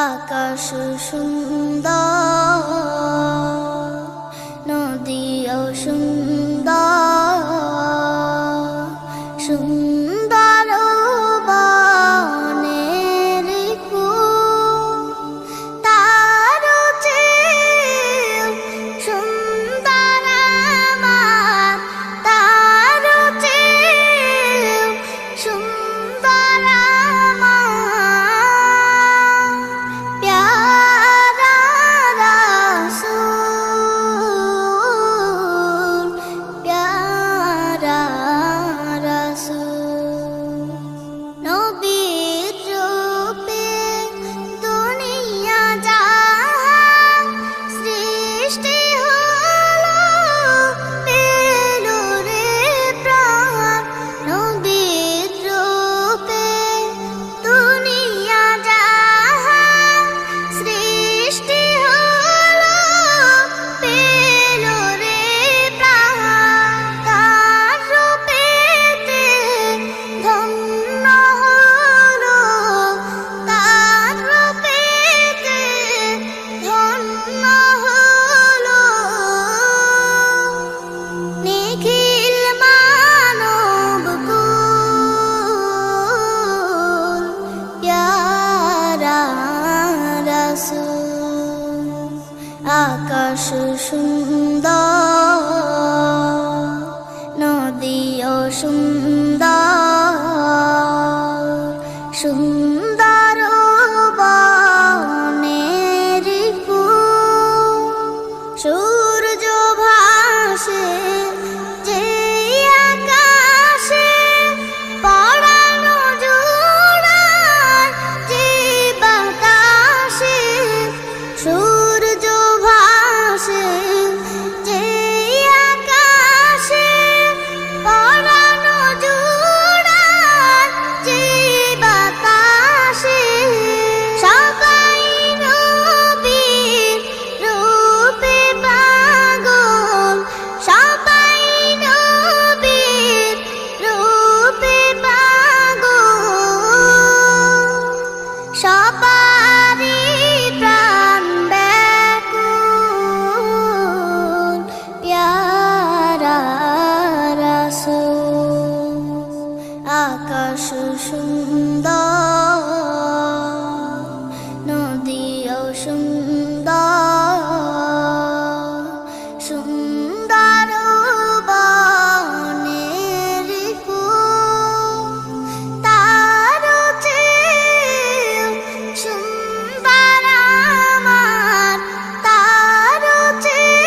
আকাশ সুন্দর, নদীও সুন্দর, সুন্দর বনের ফুল, তার চেয়েও সুন্দর আমার, তার চেয়েও সুন্দর আমার প্যারা রাসূল, প্যারা রাসূল। নবীর রূপে দুনিয়া জাহান সৃষ্টি হলো, পেল রে প্রাণ। নবীর রূপে দুনিয়া জাহান সৃষ্টি হলো, পেল রে প্রাণ। তার রূপেতে ধন্য হলো, তার রূপেতে ধন্য হলো। নিখিল মানব কুল, প্যারা রাসূল। আকাশ সুন্দর,